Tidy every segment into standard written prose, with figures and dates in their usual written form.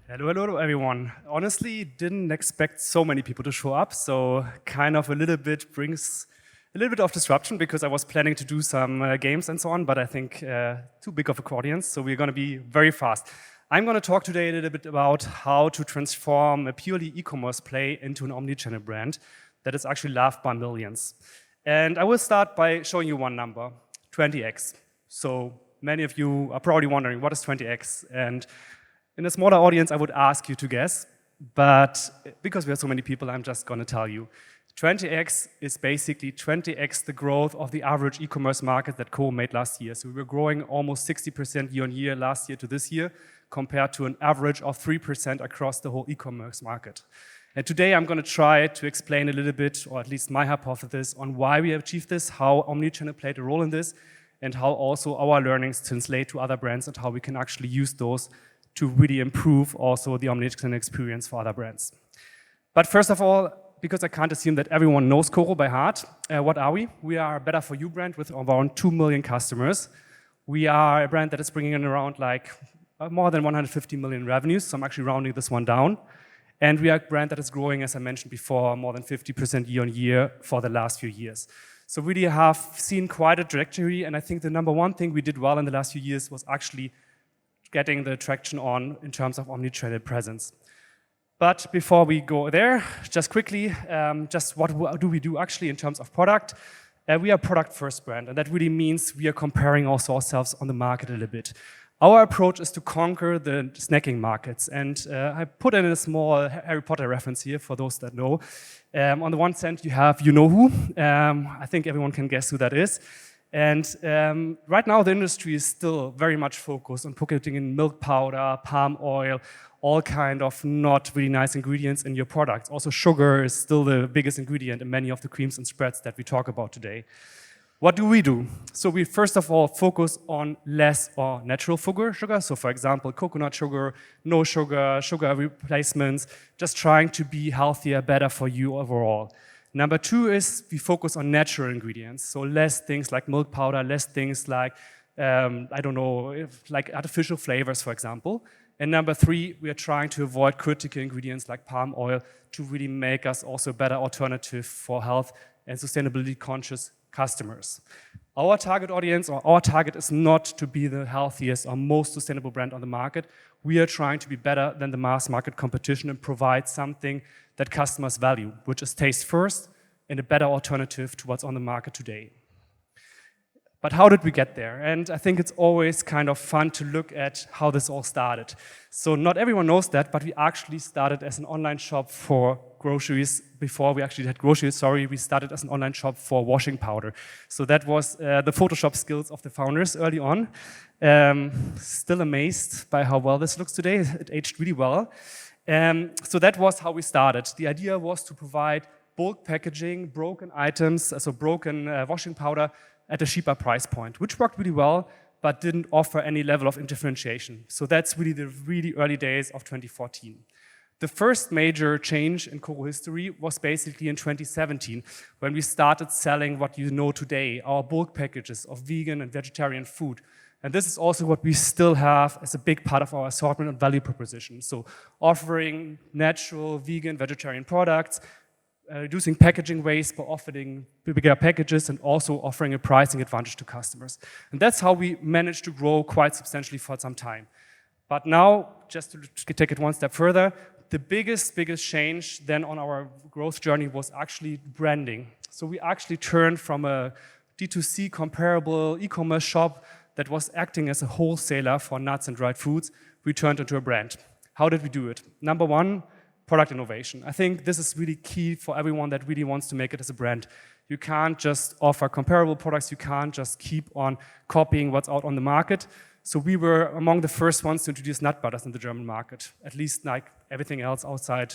Hello, everyone. Honestly, didn't expect so many people to show up, so kind of a little bit brings a little bit of disruption because I was planning to do some games and so on, but I think too big of a audience, so we're going to be very fast. I'm going to talk today a little bit about how to transform a purely e-commerce play into an omnichannel brand that is actually loved by millions. And I will start by showing you one number, 20x. So many of you are probably wondering, what is 20x? And in a smaller audience, I would ask you to guess, but because we have so many people, I'm just going to tell you. 20x is basically 20x the growth of the average e-commerce market that KoRo made last year. So we were growing almost 60% year on year last year to this year, compared to an average of 3% across the whole e-commerce market. And today I'm going to try to explain a little bit, or at least my hypothesis, on why we have achieved this, how Omnichannel played a role in this, and how also our learnings translate to other brands and how we can actually use those to really improve also the omnichannel experience for other brands. But first of all, because I can't assume that everyone knows KoRo by heart, what are we? We are a Better For You brand with around 2 million customers. We are a brand that is bringing in around more than 150 million revenues, so I'm actually rounding this one down. And we are a brand that is growing, as I mentioned before, more than 50% year on year for the last few years. So really have seen quite a trajectory, and I think the number one thing we did well in the last few years was actually getting the traction on in terms of omnichannel presence. But before we go there, just quickly, just what do we do actually in terms of product? We are a product-first brand, and that really means we are comparing also ourselves on the market a little bit. Our approach is to conquer the snacking markets, and I put in a small Harry Potter reference here for those that know. On the one hand, you have you-know-who. I think everyone can guess who that is. And right now, the industry is still very much focused on putting in milk powder, palm oil, all kind of not really nice ingredients in your products. Also, sugar is still the biggest ingredient in many of the creams and spreads that we talk about today. What do? So we first of all focus on less or natural sugar. So for example, coconut sugar, no sugar, sugar replacements, just trying to be healthier, better for you overall. Number two is we focus on natural ingredients, so less things like milk powder, less things like, like artificial flavors, for example. And number three, we are trying to avoid critical ingredients like palm oil to really make us also a better alternative for health and sustainability conscious customers. Our target audience, or our target, is not to be the healthiest or most sustainable brand on the market. We are trying to be better than the mass market competition and provide something that customers value, which is taste first and a better alternative to what's on the market today. But how did we get there? And I think it's always kind of fun to look at how this all started. So not everyone knows that, but we actually started as an online shop for groceries. Before we actually had groceries, we started as an online shop for washing powder. So that was the Photoshop skills of the founders early on. Still amazed by how well this looks today. It aged really well. So that was how we started. The idea was to provide bulk packaging, broken items, so broken washing powder at a cheaper price point, which worked really well, but didn't offer any level of differentiation. So that's really the really early days of 2014. The first major change in KoRo history was basically in 2017, when we started selling what you know today, our bulk packages of vegan and vegetarian food. And this is also what we still have as a big part of our assortment and value proposition. So offering natural, vegan, vegetarian products, reducing packaging waste by offering bigger packages and also offering a pricing advantage to customers. And that's how we managed to grow quite substantially for some time. But now, just to take it one step further, the biggest change then on our growth journey was actually branding. So we actually turned from a D2C comparable e-commerce shop that was acting as a wholesaler for nuts and dried foods, we turned into a brand. How did we do it? Number one, product innovation. I think this is really key for everyone that really wants to make it as a brand. You can't just offer comparable products, you can't just keep on copying what's out on the market. So we were among the first ones to introduce nut butters in the German market, at least like everything else outside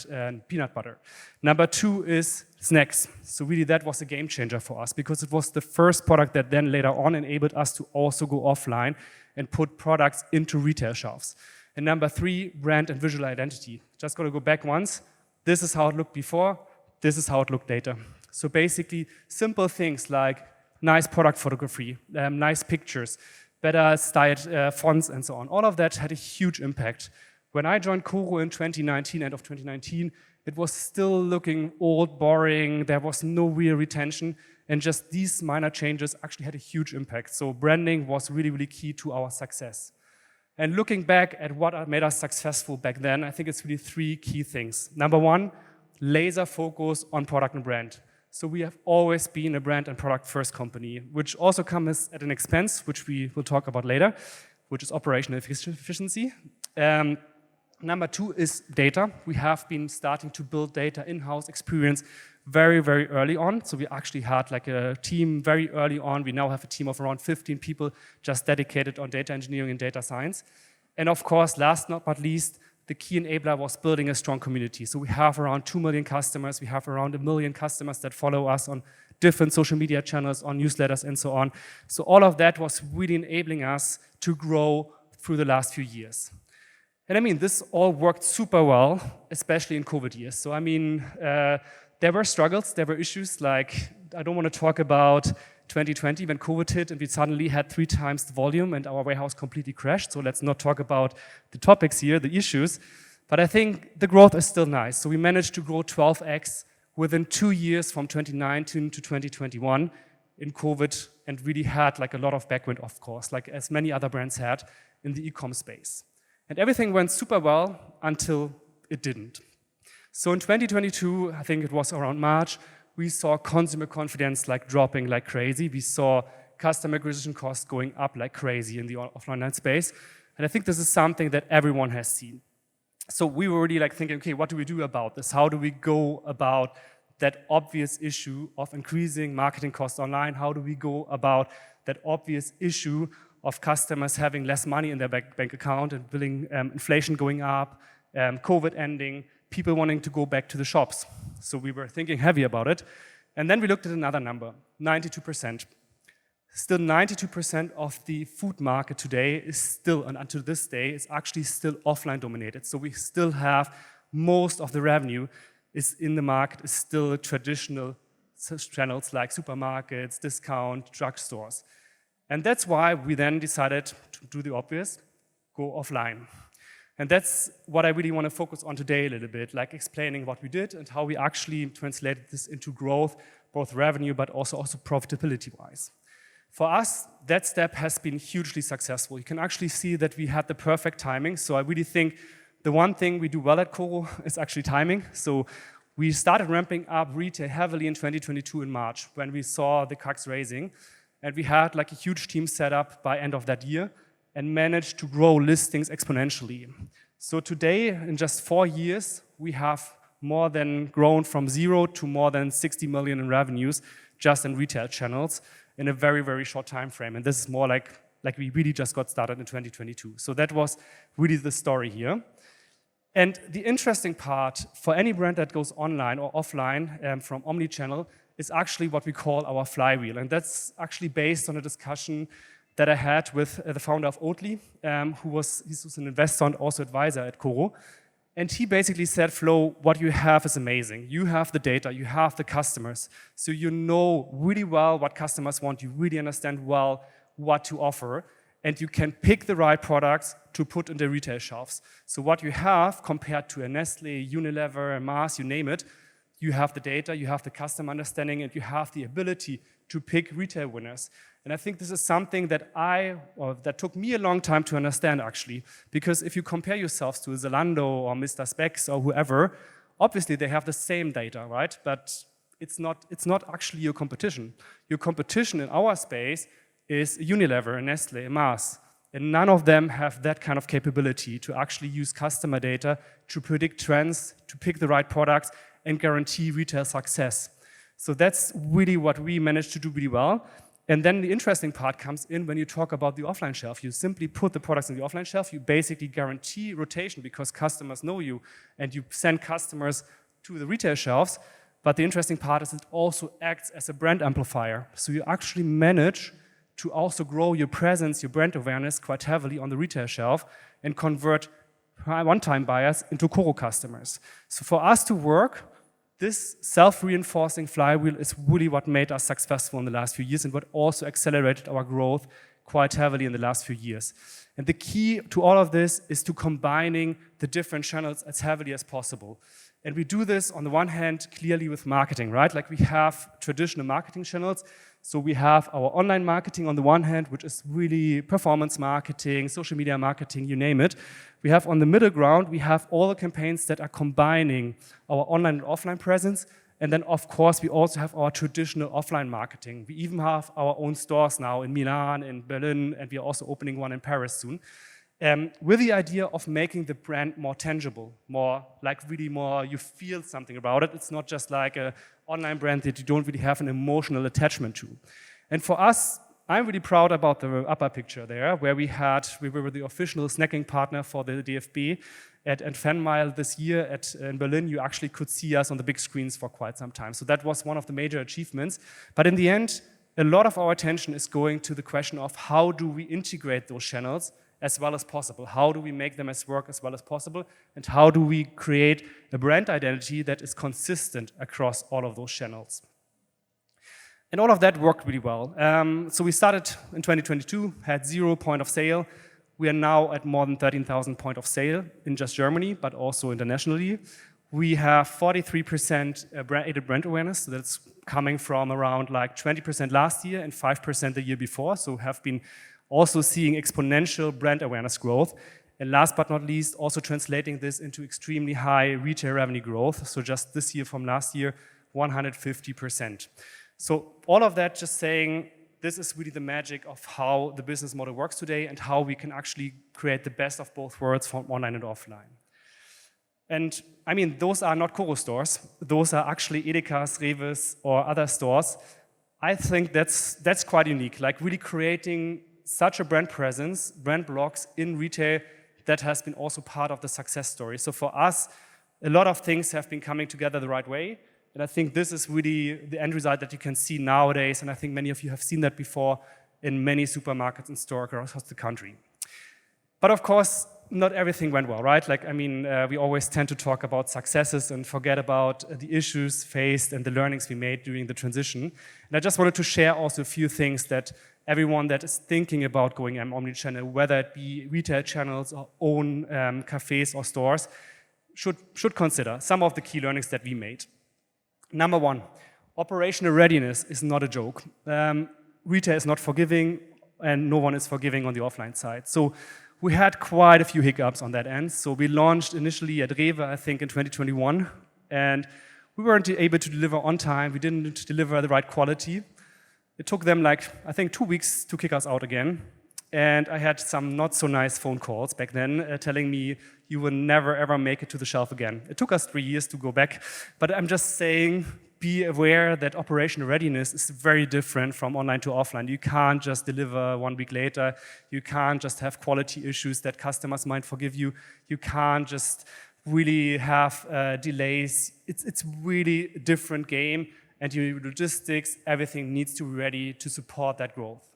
peanut butter. Number two is snacks. So really that was a game changer for us because it was the first product that then later on enabled us to also go offline and put products into retail shelves. And number three, brand and visual identity. Just going to go back once. This is how it looked before. This is how it looked later. So basically, simple things like nice product photography, nice pictures, better styled fonts and so on. All of that had a huge impact. When I joined KoRo in 2019, end of 2019, it was still looking old, boring, there was no real retention, and just these minor changes actually had a huge impact. So branding was really, really key to our success. And looking back at what made us successful back then, I think it's really three key things. Number one, laser focus on product and brand. So we have always been a brand and product first company, which also comes at an expense, which we will talk about later, which is operational efficiency. Number two is data. We have been starting to build data in-house experience very, very early on. So we actually had like a team very early on. We now have a team of around 15 people just dedicated on data engineering and data science. And of course, last but not least, the key enabler was building a strong community. So we have around 2 million customers. We have around 1 million customers that follow us on different social media channels, on newsletters and so on. So all of that was really enabling us to grow through the last few years. And I mean, this all worked super well, especially in COVID years. So I mean, there were struggles, there were issues, like I don't want to talk about 2020 when COVID hit and we suddenly had 3 times the volume and our warehouse completely crashed. So let's not talk about the topics here, the issues. But I think the growth is still nice. So we managed to grow 12x within 2 years from 2019 to 2021 in COVID and really had like a lot of backwind, of course, like as many other brands had in the e-com space. And everything went super well until it didn't. So in 2022, I think it was around March, we saw consumer confidence like dropping like crazy. We saw customer acquisition costs going up like crazy in the offline space. And I think this is something that everyone has seen. So we were already like thinking, okay, what do we do about this? How do we go about that obvious issue of increasing marketing costs online? How do we go about that obvious issue of customers having less money in their bank account and billing, inflation going up, COVID ending, people wanting to go back to the shops. So we were thinking heavy about it. And then we looked at another number, 92%. Still 92% of the food market today is still, and until this day, is actually still offline dominated. So we still have most of the revenue is in the market is still traditional channels like supermarkets, discount, drugstores. And that's why we then decided to do the obvious, go offline. And that's what I really want to focus on today a little bit, like explaining what we did and how we actually translated this into growth, both revenue but also profitability-wise. For us, that step has been hugely successful. You can actually see that we had the perfect timing. So I really think the one thing we do well at KoRo is actually timing. So we started ramping up retail heavily in 2022 in March when we saw the CACs raising. And we had like a huge team set up by end of that year and managed to grow listings exponentially. So today, in just 4 years, we have more than grown from 0 to more than 60 million in revenues just in retail channels in a very, very short time frame. And this is more like we really just got started in 2022. So that was really the story here. And the interesting part for any brand that goes online or offline from Omnichannel is actually what we call our flywheel. And that's actually based on a discussion that I had with the founder of Oatly, he was an investor and also advisor at KoRo. And he basically said, Flo, what you have is amazing. You have the data, you have the customers. So you know really well what customers want. You really understand well what to offer. And you can pick the right products to put in the retail shelves. So what you have compared to a Nestle, Unilever, a Mars, you name it, you have the data, you have the customer understanding, and you have the ability to pick retail winners. And I think this is something that that took me a long time to understand actually, because if you compare yourselves to Zalando or Mr. Specs or whoever, obviously they have the same data, right? But it's not actually your competition. Your competition in our space is Unilever, a Nestle, a Mars. And none of them have that kind of capability to actually use customer data to predict trends, to pick the right products, and guarantee retail success. So that's really what we managed to do really well. And then the interesting part comes in when you talk about the offline shelf. You simply put the products in the offline shelf. You basically guarantee rotation because customers know you, and you send customers to the retail shelves. But the interesting part is it also acts as a brand amplifier. So you actually manage to also grow your presence, your brand awareness quite heavily on the retail shelf and convert one-time buyers into KoRo customers. So for us to work, this self-reinforcing flywheel is really what made us successful in the last few years and what also accelerated our growth quite heavily in the last few years. And the key to all of this is to combining the different channels as heavily as possible. And we do this on the one hand clearly with marketing, right? Like we have traditional marketing channels. So we have our online marketing on the one hand, which is really performance marketing, social media marketing, you name it. We have on the middle ground, we have all the campaigns that are combining our online and offline presence. And then, of course, we also have our traditional offline marketing. We even have our own stores now in Milan, in Berlin, and we are also opening one in Paris soon. With the idea of making the brand more tangible, more like really more you feel something about it. It's not just like an online brand that you don't really have an emotional attachment to. And for us, I'm really proud about the upper picture there, where we were the official snacking partner for the DFB at Fanmile this year in Berlin. You actually could see us on the big screens for quite some time. So that was one of the major achievements. But in the end, a lot of our attention is going to the question of how do we integrate those channels as well as possible? How do we make them work as well as possible? And how do we create a brand identity that is consistent across all of those channels? And all of that worked really well. So we started in 2022, had 0 point of sale. We are now at more than 13,000 point of sale in just Germany, but also internationally. We have 43% aided brand awareness. So that's coming from around like 20% last year and 5% the year before. So have been also seeing exponential brand awareness growth. And last but not least, also translating this into extremely high retail revenue growth. So just this year from last year, 150%. So all of that just saying, this is really the magic of how the business model works today and how we can actually create the best of both worlds from online and offline. And I mean, those are not KoRo stores. Those are actually Edekas, Rewe's, or other stores. I think that's quite unique, like really creating such a brand presence, brand blocks in retail that has been also part of the success story. So for us, a lot of things have been coming together the right way. And I think this is really the end result that you can see nowadays. And I think many of you have seen that before in many supermarkets and stores across the country. But of course, not everything went well, right? Like, I mean, we always tend to talk about successes and forget about the issues faced and the learnings we made during the transition. And I just wanted to share also a few things that everyone that is thinking about going omnichannel, whether it be retail channels or own cafes or stores, should consider some of the key learnings that we made. Number one, operational readiness is not a joke. Retail is not forgiving, and no one is forgiving on the offline side. So we had quite a few hiccups on that end. So we launched initially at Rewe, I think, in 2021, and we weren't able to deliver on time. We didn't deliver the right quality. It took them like, I think, 2 weeks to kick us out again. And I had some not so nice phone calls back then telling me you will never ever make it to the shelf again. It took us 3 years to go back, but I'm just saying, be aware that operational readiness is very different from online to offline. You can't just deliver 1 week later. You can't just have quality issues that customers might forgive you. You can't just really have delays. It's really a different game, and your logistics, everything needs to be ready to support that growth.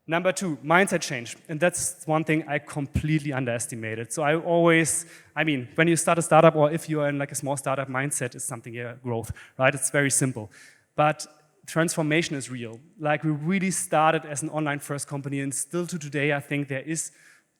Number two, mindset change. And that's one thing I completely underestimated. So I mean, when you start a startup or if you're in like a small startup, mindset is something, growth, right? It's very simple. But transformation is real. Like we really started as an online first company, and still to today, I think there is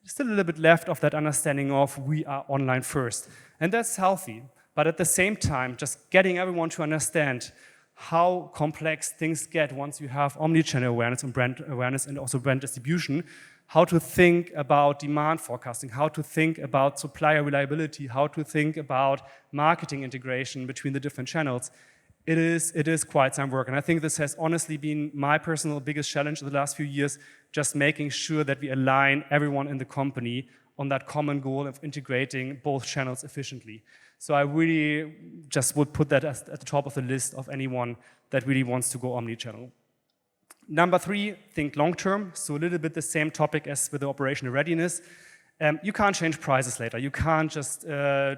still a little bit left of that understanding of we are online first. And that's healthy. But at the same time, just getting everyone to understand how complex things get once you have omnichannel awareness and brand awareness and also brand distribution, how to think about demand forecasting, how to think about supplier reliability, how to think about marketing integration between the different channels. It is quite some work. And I think this has honestly been my personal biggest challenge in the last few years, just making sure that we align everyone in the company on that common goal of integrating both channels efficiently. So I really just would put that at the top of the list of anyone that really wants to go omnichannel. Number three, think long term. So a little bit the same topic as with the operational readiness. You can't change prices later. You can't just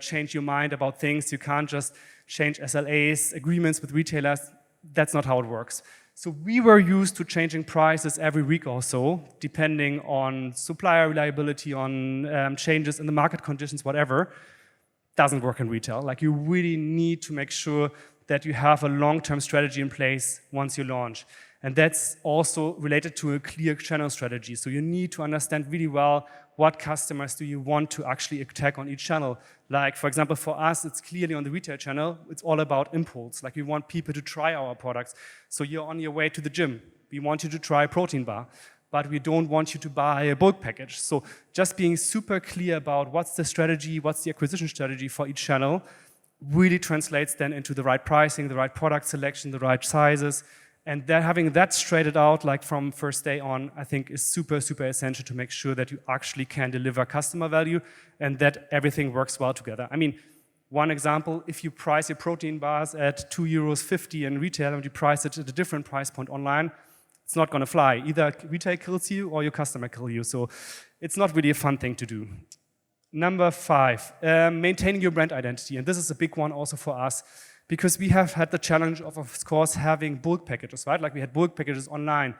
change your mind about things. You can't just change SLAs, agreements with retailers. That's not how it works. So we were used to changing prices every week or so, depending on supplier reliability, on changes in the market conditions, whatever. Doesn't work in retail. Like you really need to make sure that you have a long-term strategy in place once you launch. And that's also related to a clear channel strategy. So you need to understand really well what customers do you want to actually attack on each channel. Like, for example, for us, it's clearly on the retail channel, it's all about impulse. Like, we want people to try our products. So you're on your way to the gym. We want you to try a protein bar, but we don't want you to buy a bulk package. So just being super clear about what's the strategy, what's the acquisition strategy for each channel really translates then into the right pricing, the right product selection, the right sizes. And then having that straightened out, like from first day on, I think is super, super essential to make sure that you actually can deliver customer value and that everything works well together. I mean, one example, if you price your protein bars at €2.50 in retail and you price it at a different price point online, it's not going to fly. Either retail kills you or your customer kills you. So it's not really a fun thing to do. Number 5, maintaining your brand identity. And this is a big one also for us, because we have had the challenge of course, having bulk packages, right? Like we had bulk packages online.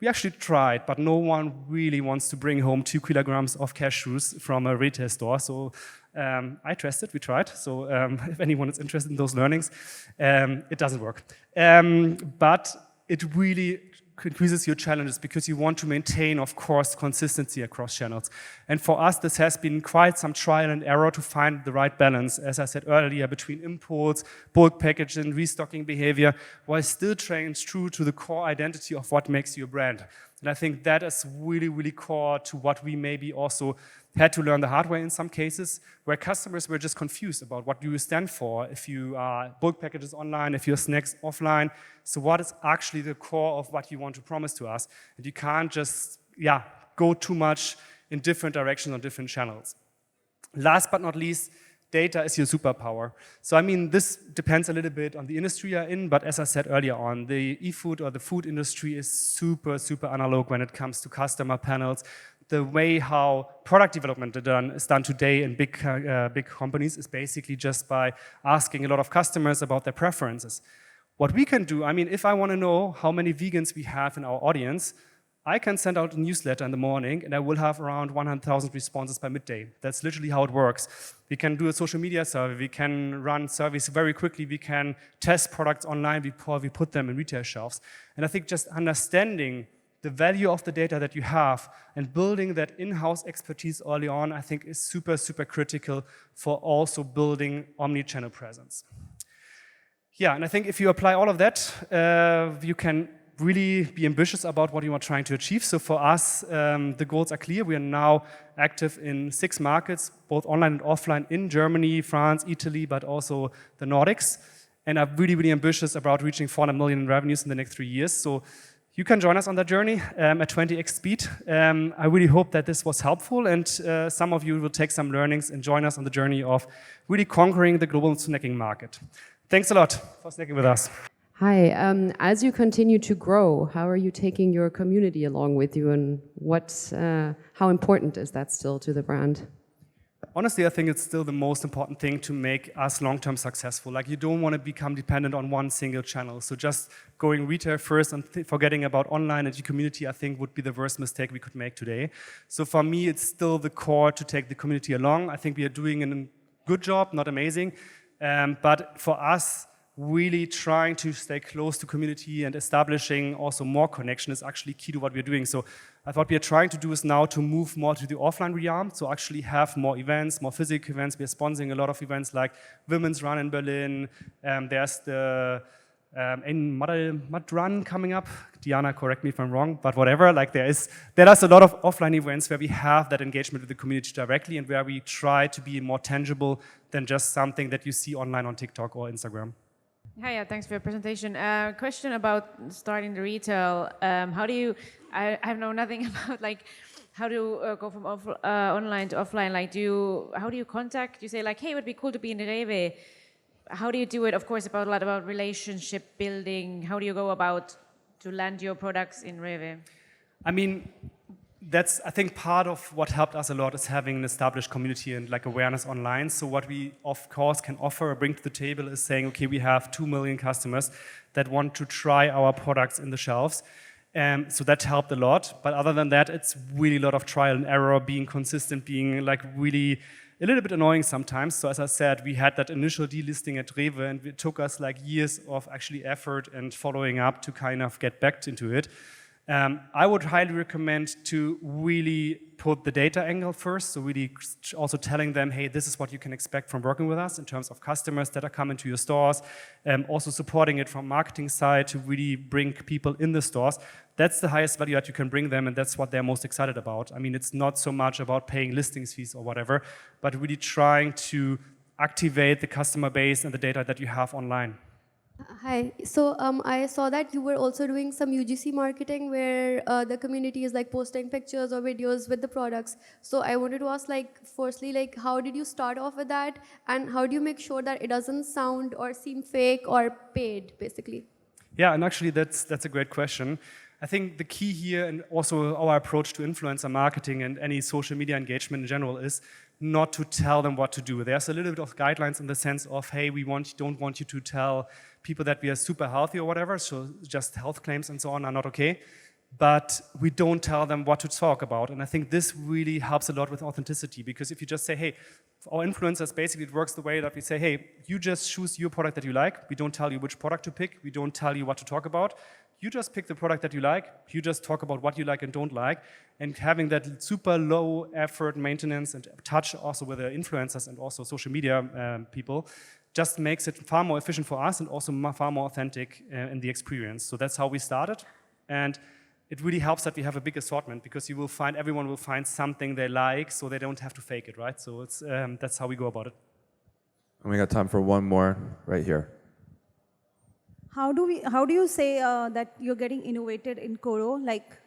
We actually tried, but no one really wants to bring home 2 kilograms of cashews from a retail store. So I tested, we tried. So if anyone is interested in those learnings, it doesn't work. But it really increases your challenges because you want to maintain, of course, consistency across channels. And for us, this has been quite some trial and error to find the right balance, as I said earlier, between imports, bulk packaging, restocking behavior, while still staying true to the core identity of what makes you a brand. And I think that is really, really core to what we maybe also had to learn the hard way in some cases, where customers were just confused about what do you stand for if you are bulk packages online, if you're snacks offline. So what is actually the core of what you want to promise to us? And you can't just go too much in different directions on different channels. Last but not least, data is your superpower. So I mean, this depends a little bit on the industry you're in, but as I said earlier on, the e-food or the food industry is super, super analog when it comes to customer panels. The way how product development is done today in big companies is basically just by asking a lot of customers about their preferences. What we can do, I mean, if I want to know how many vegans we have in our audience, I can send out a newsletter in the morning and I will have around 100,000 responses by midday. That's literally how it works. We can do a social media survey, we can run surveys very quickly, we can test products online before we put them in retail shelves. And I think just understanding the value of the data that you have and building that in-house expertise early on, I think is super, super critical for also building omni-channel presence. Yeah, and I think if you apply all of that, you can really be ambitious about what you are trying to achieve. So for us, the goals are clear. We are now active in 6 markets, both online and offline, in Germany, France, Italy, but also the Nordics. And I'm really, really ambitious about reaching 400 million in revenues in the next 3 years. So you can join us on that journey at 20x speed. I really hope that this was helpful and some of you will take some learnings and join us on the journey of really conquering the global snacking market. Thanks a lot for snacking with us. Hi, as you continue to grow, how are you taking your community along with you and how important is that still to the brand? Honestly, I think it's still the most important thing to make us long-term successful. Like, you don't want to become dependent on one single channel. So just going retail first and forgetting about online and your community, I think would be the worst mistake we could make today. So for me, it's still the core to take the community along. I think we are doing a good job, not amazing. But for us, really trying to stay close to community and establishing also more connection is actually key to what we're doing. So what we are trying to do is now to move more to the offline realm, so actually have more events, more physical events. We're sponsoring a lot of events like Women's Run in Berlin. There's the Mud Run coming up. Diana, correct me if I'm wrong, but whatever. Like there is a lot of offline events where we have that engagement with the community directly and where we try to be more tangible than just something that you see online on TikTok or Instagram. Hi, thanks for your presentation. Question about starting the retail. How do you? I have known nothing about like how to go from online to offline. Like, how do you contact? You say like, hey, it would be cool to be in the Rewe. How do you do it? Of course, a lot about relationship building. How do you go about to land your products in Rewe? I mean, that's, I think, part of what helped us a lot is having an established community and like awareness online. So what we, of course, can offer or bring to the table is saying, okay, we have 2 million customers that want to try our products in the shelves. So that helped a lot. But other than that, it's really a lot of trial and error, being consistent, being like really a little bit annoying sometimes. So as I said, we had that initial delisting at Rewe, and it took us like years of actually effort and following up to kind of get back into it. I would highly recommend to really put the data angle first, so really also telling them, hey, this is what you can expect from working with us in terms of customers that are coming to your stores, also supporting it from marketing side to really bring people in the stores. That's the highest value that you can bring them, and that's what they're most excited about. I mean, it's not so much about paying listings fees or whatever, but really trying to activate the customer base and the data that you have online. Hi. So I saw that you were also doing some UGC marketing where the community is like posting pictures or videos with the products. So I wanted to ask, like, firstly, like, how did you start off with that, and how do you make sure that it doesn't sound or seem fake or paid, basically? Yeah, and actually that's a great question. I think the key here, and also our approach to influencer marketing and any social media engagement in general, is not to tell them what to do. There's a little bit of guidelines in the sense of, hey, we don't want you to tell people that we are super healthy or whatever, so just health claims and so on are not okay. But we don't tell them what to talk about. And I think this really helps a lot with authenticity, because if you just say, hey, our influencers, basically it works the way that we say, hey, you just choose your product that you like. We don't tell you which product to pick. We don't tell you what to talk about. You just pick the product that you like. You just talk about what you like and don't like. And having that super low effort maintenance and touch also with the influencers and also social media people just makes it far more efficient for us and also far more authentic in the experience. So that's how we started. And it really helps that we have a big assortment, because everyone will find something they like, so they don't have to fake it, right? So it's, that's how we go about it. And we got time for one more right here. How do you say that you're getting innovated in KoRo, like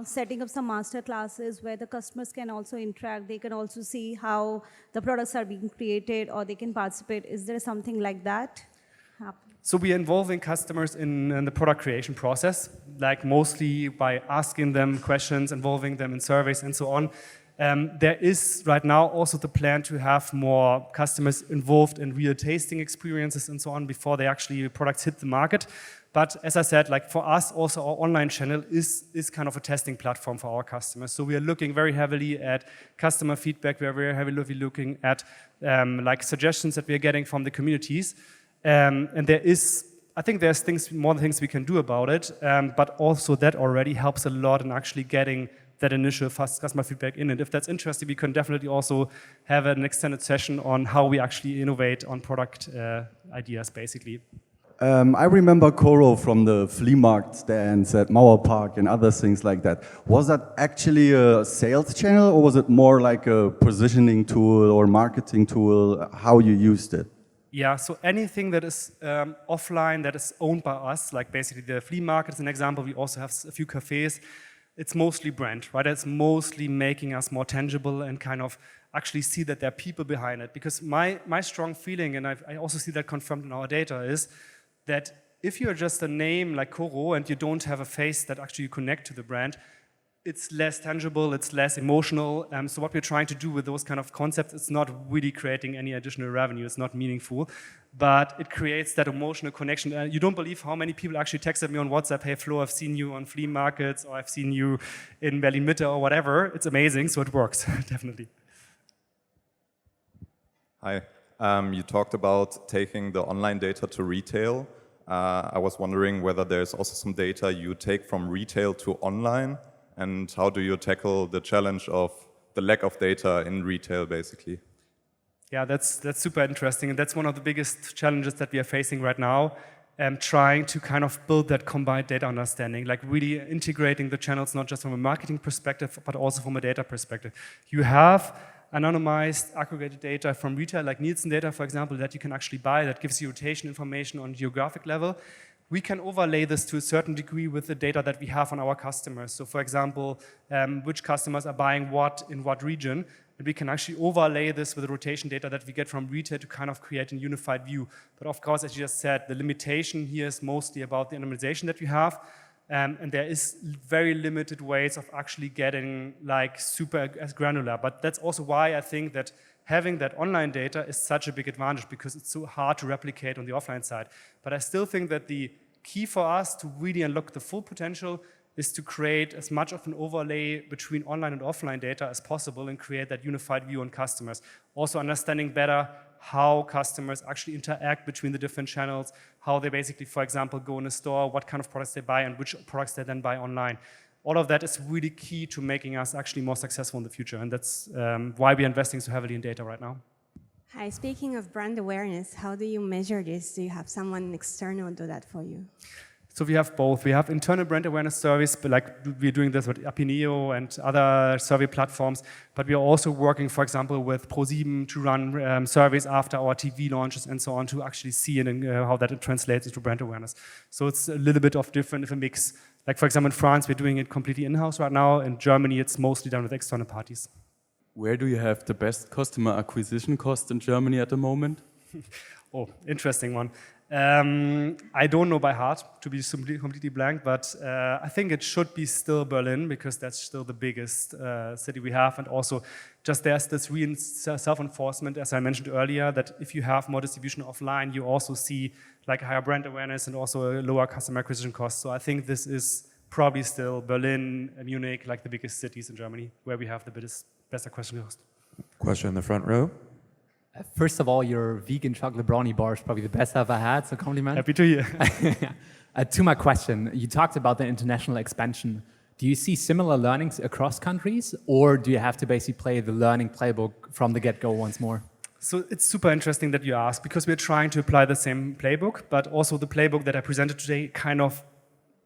setting up some master classes where the customers can also interact, they can also see how the products are being created, or they can participate? Is there something like that happening? So we are involving customers in the product creation process, like mostly by asking them questions, involving them in surveys and so on. There is right now also the plan to have more customers involved in real tasting experiences and so on before products hit the market. But as I said, like for us, also our online channel is kind of a testing platform for our customers. So we are looking very heavily at customer feedback. We are very heavily looking at like suggestions that we are getting from the communities. And I think there's more things we can do about it, but also that already helps a lot in actually getting that initial fast customer feedback in. And if that's interesting, we can definitely also have an extended session on how we actually innovate on product ideas, basically. I remember KoRo from the flea market stands at Mauer Park and other things like that. Was that actually a sales channel, or was it more like a positioning tool or marketing tool, how you used it? Yeah, so anything that is offline, that is owned by us, like basically the flea market is an example. We also have a few cafes. It's mostly brand, right? It's mostly making us more tangible and kind of actually see that there are people behind it. Because my strong feeling, and I also see that confirmed in our data, is that if you're just a name like KoRo and you don't have a face that actually you connect to the brand, it's less tangible, it's less emotional. So what we're trying to do with those kind of concepts, it's not really creating any additional revenue, it's not meaningful, but it creates that emotional connection. You don't believe how many people actually texted me on WhatsApp, hey Flo, I've seen you on flea markets, or I've seen you in Berlin Mitte or whatever. It's amazing, so it works, definitely. Hi, you talked about taking the online data to retail. I was wondering whether there's also some data you take from retail to online. And how do you tackle the challenge of the lack of data in retail, basically? Yeah, that's super interesting. And that's one of the biggest challenges that we are facing right now, trying to kind of build that combined data understanding, like really integrating the channels, not just from a marketing perspective, but also from a data perspective. You have anonymized, aggregated data from retail, like Nielsen data, for example, that you can actually buy, that gives you rotation information on geographic level. We can overlay this to a certain degree with the data that we have on our customers. So for example, which customers are buying what in what region, and we can actually overlay this with the rotation data that we get from retail to kind of create a unified view. But of course, as you just said, the limitation here is mostly about the anonymization that we have, and there is very limited ways of actually getting like super as granular. But that's also why I think that having that online data is such a big advantage, because it's so hard to replicate on the offline side. But I still think that the key for us to really unlock the full potential is to create as much of an overlay between online and offline data as possible and create that unified view on customers. Also understanding better how customers actually interact between the different channels, how they basically, for example, go in a store, what kind of products they buy and which products they then buy online. All of that is really key to making us actually more successful in the future, and that's why we're investing so heavily in data right now. Hi, speaking of brand awareness, how do you measure this? Do you have someone external do that for you? So we have both. We have internal brand awareness surveys, but like we're doing this with Apineo and other survey platforms, but we are also working, for example, with ProSieben to run surveys after our TV launches and so on to actually see how that translates into brand awareness. So it's a little bit of different, a mix. Like for example, in France, we're doing it completely in-house right now. In Germany, it's mostly done with external parties. Where do you have the best customer acquisition cost in Germany at the moment? Oh, interesting one. I don't know by heart, to be completely blank, but I think it should be still Berlin because that's still the biggest city we have. And also just there's this self-enforcement, as I mentioned earlier, that if you have more distribution offline, you also see like higher brand awareness and also a lower customer acquisition cost. So I think this is probably still Berlin and Munich, like the biggest cities in Germany, where we have the best acquisition cost. Question in the front row. First of all, your vegan chocolate brownie bar is probably the best I've ever had, so compliment. Happy to hear. To my question, you talked about the international expansion. Do you see similar learnings across countries, or do you have to basically play the learning playbook from the get-go once more? So it's super interesting that you ask, because we're trying to apply the same playbook, but also the playbook that I presented today kind of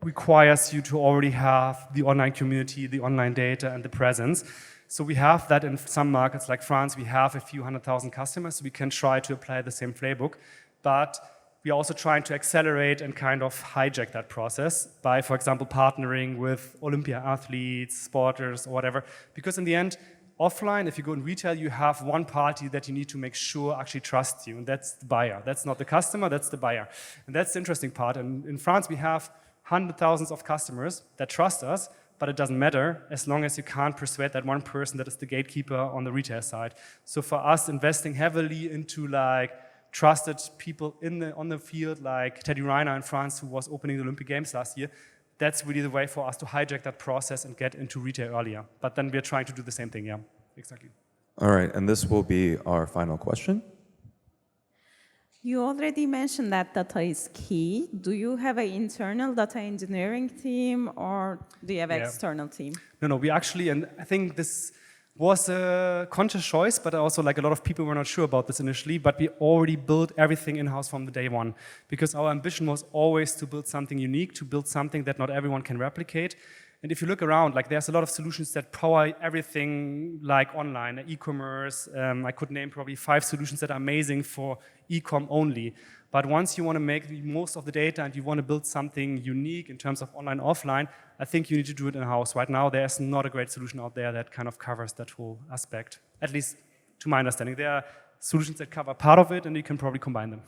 requires you to already have the online community, the online data, and the presence. So we have that in some markets like France. We have a few 100,000 customers, so we can try to apply the same playbook. But we are also trying to accelerate and kind of hijack that process by, for example, partnering with Olympia athletes, sporters, or whatever. Because in the end, offline, if you go in retail, you have one party that you need to make sure actually trusts you, and that's the buyer. That's not the customer, that's the buyer. And that's the interesting part. And in France, we have hundreds of thousands of customers that trust us, but it doesn't matter as long as you can't persuade that one person that is the gatekeeper on the retail side. So for us, investing heavily into like trusted people on the field, like Teddy Riner in France, who was opening the Olympic Games last year, that's really the way for us to hijack that process and get into retail earlier. But then we're trying to do the same thing, yeah, exactly. All right, and this will be our final question. You already mentioned that data is key. Do you have an internal data engineering team, or do you have an external team? No, we actually, and I think this was a conscious choice, but also like a lot of people were not sure about this initially, but we already built everything in-house from the day one, because our ambition was always to build something unique, to build something that not everyone can replicate. And if you look around, like there's a lot of solutions that power everything like online, e-commerce. I could name probably 5 solutions that are amazing for e-com only. But once you want to make the most of the data and you want to build something unique in terms of online, offline, I think you need to do it in-house. Right now, there's not a great solution out there that kind of covers that whole aspect, at least to my understanding. There are solutions that cover part of it, and you can probably combine them.